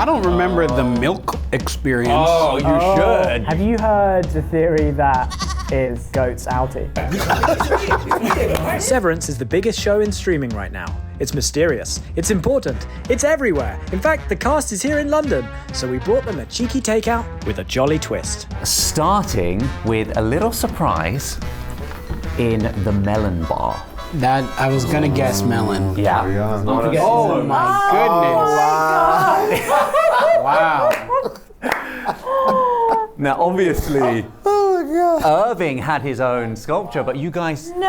I don't remember the milk experience. Oh, you should. Have you heard the theory that is goat's outie? Severance is the biggest show in streaming right now. It's mysterious, it's important, it's everywhere. In fact, the cast is here in London, so we brought them a cheeky takeout with a jolly twist. Starting with a little surprise in the Melon bar. That I was gonna guess Melon. Yeah. Oh my goodness! Wow. Now, obviously, Irving had his own sculpture, but you guys, we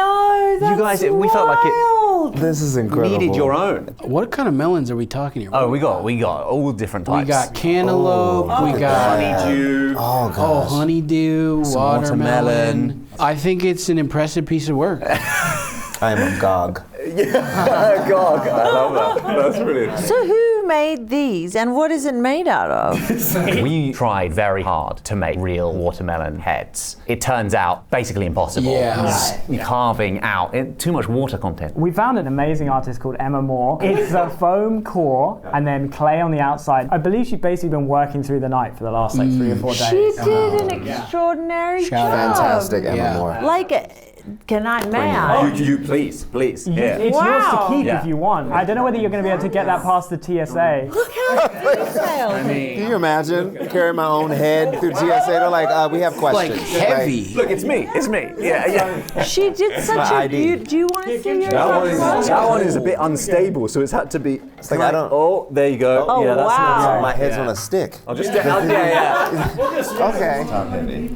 felt like it. This is incredible. Needed your own. What kind of melons are we talking here? Oh, we got all different types. We got cantaloupe. We got honeydew. Honeydew, watermelon. I think it's an impressive piece of work. I am agog. Agog. I love that. That's brilliant. So who made these and what is it made out of? We tried very hard to make real watermelon heads. It turns out basically impossible. You're carving out too much water content. We found an amazing artist called Emma Moore. It's a foam core and then clay on the outside. I believe she's basically been working through the night for the last 3 or 4 days. She did an extraordinary job. Fantastic, Emma Moore. May I? You please. It's yours to keep if you want. I don't know whether you're going to be able to get that past the TSA. Look how detailed. Can you imagine carrying my own head through TSA? They're like, we have questions. Like heavy. Look, it's me. Yeah. She did such a beauty. Do you want to see your That one is a bit unstable, so it's had to be. It's like I don't. Oh, there you go. Oh, yeah, that's wow. My head's on a stick. I'll just. Yeah. Okay.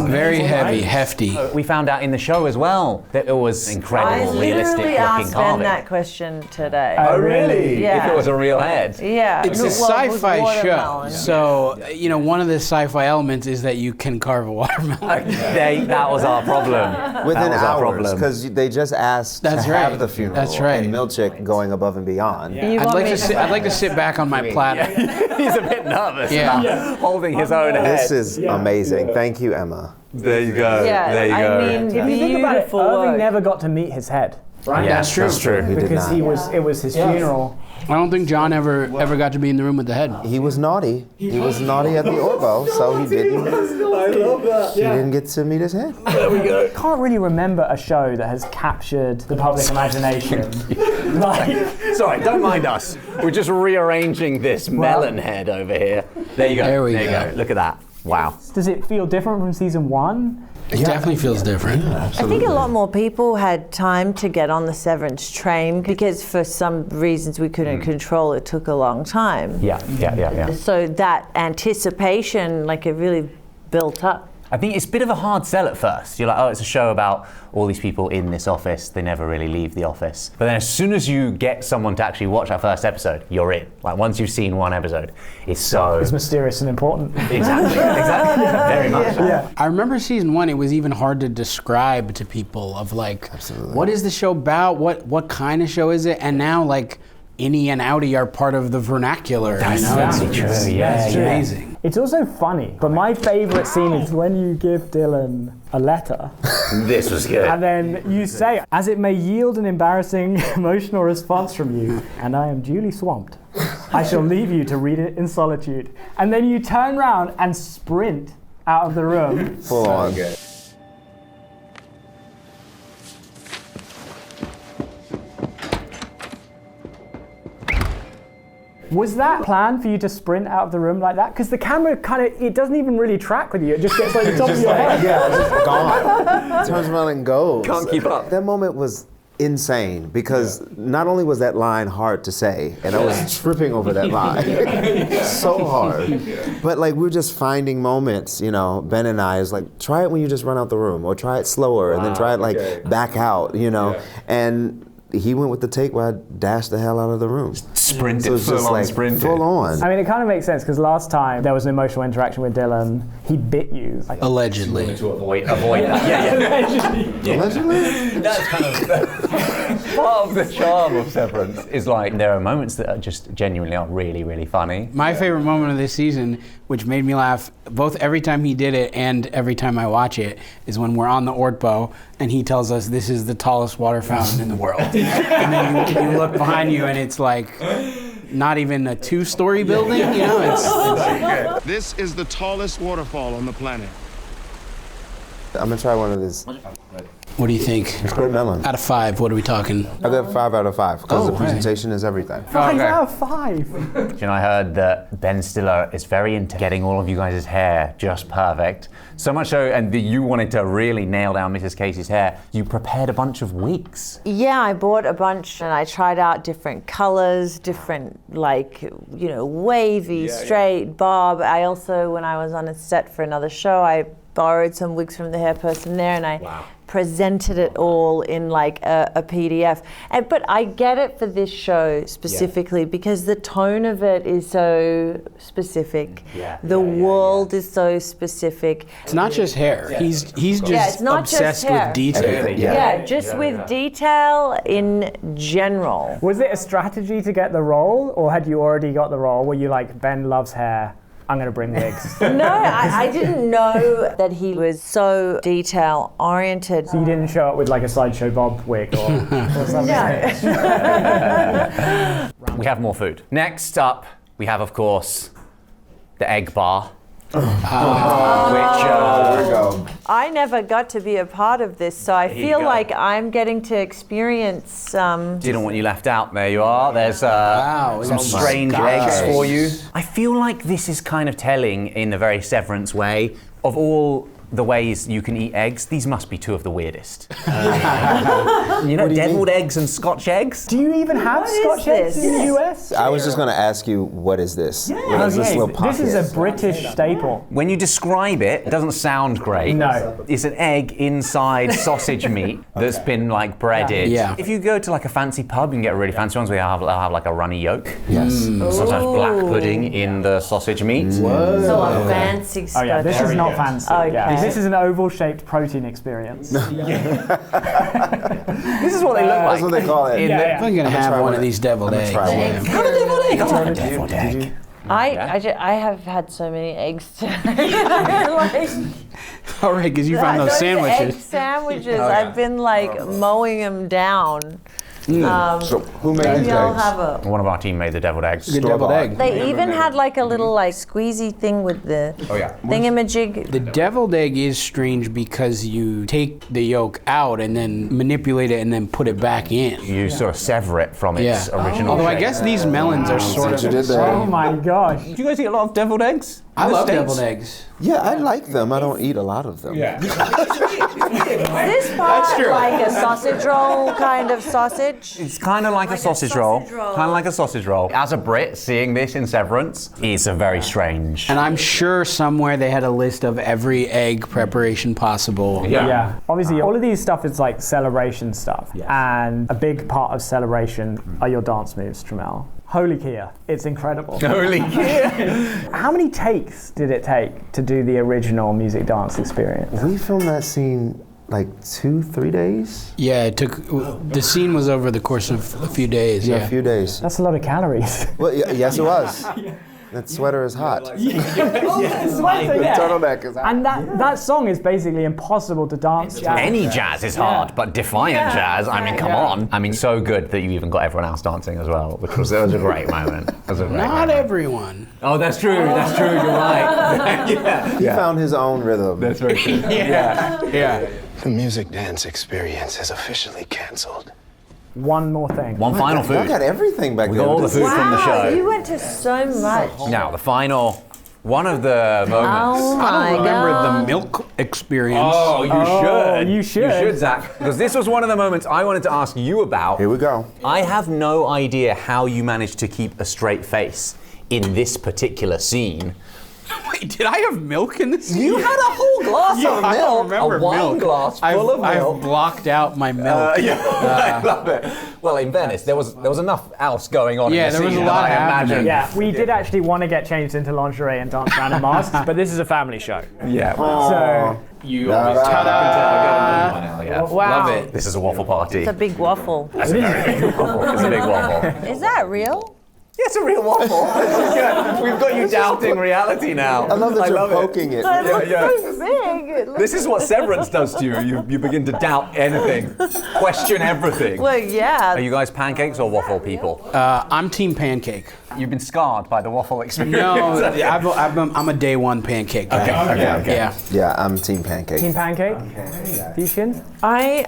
Very heavy, hefty. We found out in the show as well that it was incredible, realistic literally looking asked Ben carving. that question today. Oh, really? Yeah. If it was a real head. Yeah. It's a sci-fi show, so one of the sci-fi elements is that you can carve a watermelon. That was our problem. Within That was our hours, problem. because they just asked to have the funeral. That's right. And Milchick going above and beyond. I'd like to sit back on my platter. He's a bit nervous about holding his own head. This is amazing. Thank you, Emma. There you go. Yeah, there you go. I mean, If you think about it, beautiful Irving work. never got to meet his head. Right? Yeah, that's true. He did Because not. it was his funeral. I don't think John ever got to be in the room with the head. He was naughty. He was naughty at the Orbo, so he didn't. I love that. He didn't get to meet his head. There we go. Can't really remember a show that has captured the public imagination. Sorry, don't mind us. We're just rearranging this melon head over here. There you go. There we you go. Look at that. Wow. Does it feel different from season 1? It definitely feels different. I think a lot more people had time to get on the Severance train because for some reasons we couldn't control it took a long time. Yeah. So that anticipation, it really built up. I think it's a bit of a hard sell at first. You're like, oh, it's a show about all these people in this office. They never really leave the office. But then as soon as you get someone to actually watch that first episode, you're in. Once you've seen one episode, it's mysterious and important. Exactly. Very much. Yeah. I remember season 1, it was even hard to describe to people of what is the show about? What kind of show is it? And now innie and outie are part of the vernacular. That's true. It's amazing. It's also funny, but my favourite scene is when you give Dylan a letter. This was good. And then you say, as it may yield an embarrassing emotional response from you, and I am duly swamped, I shall leave you to read it in solitude. And then you turn around and sprint out of the room. Full on. Was that planned for you to sprint out of the room like that? Because the camera it doesn't even really track with you. It just gets the top of your head. Yeah, it's just gone. Turns around and goes. Can't keep up. That moment was insane because not only was that line hard to say, and I was tripping over that line so hard, but we were just finding moments, Ben and I is try it when you just run out the room, or try it slower, and then try it back out, and he went with the take where I dashed the hell out of the room. Sprinted, so it's just sprinted. Full on. I mean, it kind of makes sense because last time there was an emotional interaction with Dylan. He bit you. Allegedly. To avoid that. Allegedly? That's kind of part of the charm of Severance is there are moments that are just genuinely are really, really funny. My favorite moment of this season, which made me laugh both every time he did it and every time I watch it, is when we're on the Ortbo and he tells us this is the tallest water fountain in the world. And then you look behind you and it's not even a 2-story building. You know, it's This is the tallest waterfall on the planet. I'm gonna try one of these. What do you think? It's great melon. Out of 5, what are we talking? I got 5 out of 5 because the right. presentation is everything. 5 out of 5. You know, I heard that Ben Stiller is very into getting all of you guys' hair just perfect. So much so, and that you wanted to really nail down Mrs. Casey's hair, you prepared a bunch of wigs. Yeah, I bought a bunch and I tried out different colors, different wavy, straight, bob. I also, when I was on a set for another show, I borrowed some wigs from the hair person there and I presented it all in like a PDF. But I get it for this show specifically because the tone of it is so specific. The world is so specific. It's not just hair. He's just it's not obsessed just hair. with detail. Just with detail in general. Was it a strategy to get the role, or had you already got the role? Were you like, Ben loves hair, I'm going to bring wigs? No, I didn't know that he was so detail oriented. So you didn't show up with like a Sideshow Bob wig or something? No. We have more food. Next up, we have, of course, the egg bar. Which I never got to be a part of this, so I feel like I'm getting to experience. Didn't want you left out. There you are. There's some strange eggs for you. I feel like this is kind of telling in a very Severance way of all the ways you can eat eggs. These must be 2 of the weirdest. Deviled eggs and Scotch eggs. Do you even have Scotch eggs in the US? I was just going to ask you, what is this? What is this little pocket? This is a British staple. When you describe it, it doesn't sound great. No. It's an egg inside sausage meat that's been like breaded. Yeah. If you go to like a fancy pub, you can get really fancy ones where they'll have like a runny yolk. Yes. Sometimes black pudding in the sausage meat. So a fancy Scotch. Oh yeah, this is not fancy. Okay. Yeah. This is an oval-shaped protein experience. This is what they look like. That's what they call it. I'm gonna have try one one. of these deviled eggs. try one. Yeah. Have a deviled egg. I'll have a deviled egg. I have had so many eggs today. All right, because you found those Egg sandwiches. sandwiches. I've been like mowing them down. So who made these Maybe I'll eggs? have a. One of our team made the deviled eggs. Good deviled Store-bought. egg. They even had like a little like squeezy thing with the thingamajig. The deviled egg is strange because you take the yolk out and then manipulate it and then put it back in. You sort of sever it from its original Although I shape. guess these melons are sort of. You did that. Oh my gosh. Do you guys eat a lot of deviled eggs? I in the love States? deviled eggs. Yeah, I like them. I don't eat a lot of them. Is this part like a sausage roll kind of sausage? It's kind of like a sausage roll. Kind of like a sausage roll. As a Brit, seeing this in Severance is a very strange. And I'm sure somewhere they had a list of every egg preparation possible. Yeah. Obviously, all of these stuff is like celebration stuff. And a big part of celebration are your dance moves, Tramel. Holy Kia. It's incredible. Holy Kia. How many takes did it take to do the original music dance experience? We filmed that scene like 2-3 days. Yeah, it took. The scene was over the course of a few days. A few days. That's a lot of calories. Well, yes, it was. That sweater is hot. Turtleneck is hot. And that song is basically impossible to dance jazz. Any jazz is hard, but defiant jazz, I mean, come on. I mean, so good that you even got everyone else dancing as well, which was, that was a great moment. Not everyone. Oh, that's true, you're right. He found his own rhythm. That's very true. Yeah. The music dance experience is officially canceled. One more thing. One final I food. got everything back We there. got all the food from the show. You went to so much. Now, the final, one of the moments. Oh my I remember god. the milk experience. Oh, you should. you should. You should, Zach. Because this was one of the moments I wanted to ask you about. Here we go. I have no idea how you managed to keep a straight face in this particular scene. Wait, did I have milk in this? You had a whole glass of I don't milk, remember a wine milk. glass full of milk. I've blocked out my milk. I love it. Well, in fairness, there was enough else going on. Yeah, in the there was scene a lot that I happening. imagine. Yeah, we did actually want to get changed into lingerie and dance around in masks, but this is a family show. Yeah. So You always ta-da. Yeah. Wow. Love it. This is a waffle party. It's a big waffle. It's a big waffle. Is that real? Yeah, it's a real waffle. Yeah, we've got you doubting reality now. I love that you're poking it. But it looks so big. It looks This is what Severance does to you. You begin to doubt anything, question everything. well, yeah. Are you guys pancakes or waffle people? I'm team pancake. You've been scarred by the waffle experience. No, I'm a day one pancake guy. Okay. Yeah. Yeah, I'm team pancake. Team pancake? Deacon? I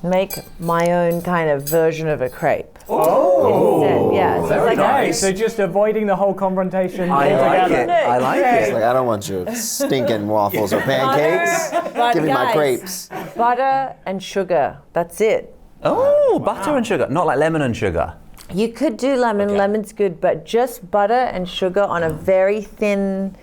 make my own kind of version of a crepe. Oh! Yeah. So it's like Okay, so just avoiding the whole confrontation I like altogether. it. I like It's it. like, I don't want your stinking waffles or pancakes. But Give me my guys, crepes. butter and sugar. That's it. Oh, butter and sugar, not like lemon and sugar. You could do lemon. Lemon's good, but just butter and sugar on a very thin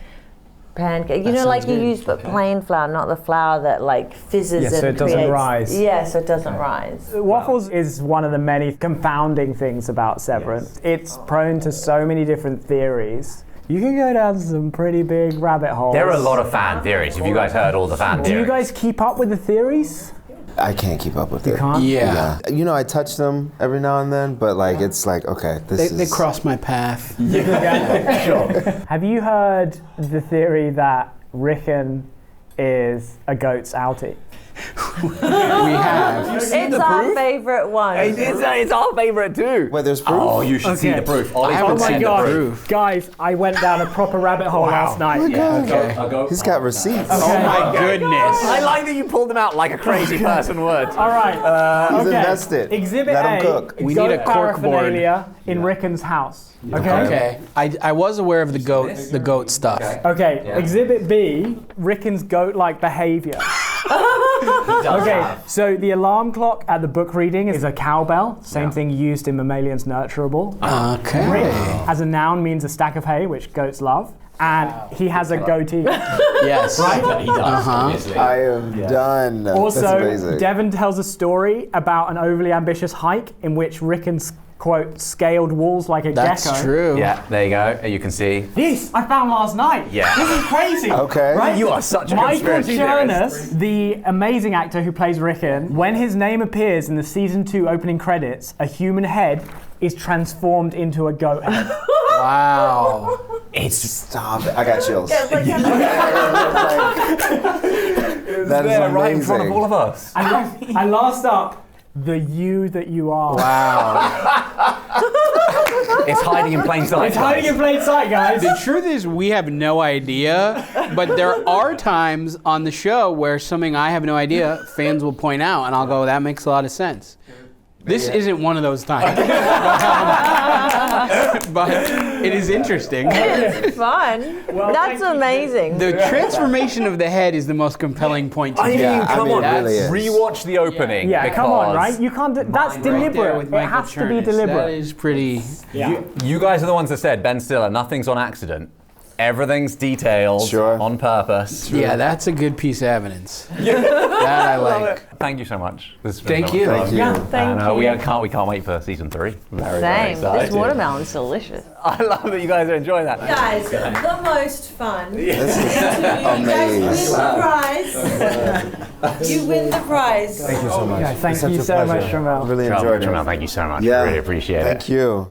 pancake. You know, like you use but plain flour, not the flour that like fizzes Yeah, and so it doesn't creates- rise. Yeah, so it doesn't rise. Waffles is one of the many confounding things about Severance. It's prone to so many different theories. You can go down some pretty big rabbit holes. There are a lot of fan theories. Have you guys heard all the fan Do theories? you guys keep up with the theories? I can't keep up with it. Can't? Yeah. You know, I touch them every now and then, but like it's like, okay, this They is... cross my path. Have you heard the theory that Rickon is a goat's outie? We have. It's our favorite one. It's our favourite too. Wait, there's proof? Oh, you should see the proof. I haven't Oh my seen god, the proof. guys, I went down a proper rabbit hole last night. Okay. He's got receipts. Oh my goodness. I like that you pulled them out like a crazy person would. All right. He's okay. invested. Exhibit Let A. him cook. We goat need a cork board. paraphernalia in Rickon's house. Okay. Okay. I was aware of the goat stuff. Okay. Exhibit B. Rickon's goat-like behavior. Okay, so the alarm clock at the book reading is a cowbell, same thing used in Mammalian's Nurturable. Okay. Rick as a noun means a stack of hay, which goats love, and he has a goatee. Yes. He does, obviously. I am done. That's Also, amazing. Devon tells a story about an overly ambitious hike in which Rickon's, quote, scaled walls like a That's gecko. true. Yeah, there you go. You can see. This I found last night. Yeah. This is crazy. Okay. Right? You are such a Michael conspiracy theorist. Chernus, the amazing actor who plays Rickon, when his name appears in the season 2 opening credits, a human head is transformed into a goat head. Wow. It's Stop it. I got chills. It's like That is There, amazing. right in front of all of us. And last up, the you that you are. Wow. it's hiding in plain sight. It's hiding in plain sight, guys. The truth is, we have no idea, but there are times on the show where something I have no idea, fans will point out, and I'll go, that makes a lot of sense. This isn't one of those times. But it is interesting. it's fun. That's amazing. The transformation of the head is the most compelling point to I mean, me. come on, it really is. Rewatch the opening. Yeah, come on, because right? You can't. That's Right there deliberate. with It Michael has to be Chernus. That deliberate. is pretty. You guys are the ones that said, Ben Stiller, nothing's on accident. Everything's detailed Sure. on purpose. Yeah, that's a good piece of evidence. That I like. Thank you so much. This has been Thank so much you. fun. Thank you. Yeah, thank And you. we can't wait for season 3. Very, very Same. excited. This watermelon's delicious. I love that you guys are enjoying that. Guys, the most fun. This is You guys amazing. win the prize. You win the prize. Thank you so much. Yeah, thank It's such you a so much, pleasure. Ramel. Really enjoyed it. Thank you so much. Yeah. Really appreciate it. Thank you.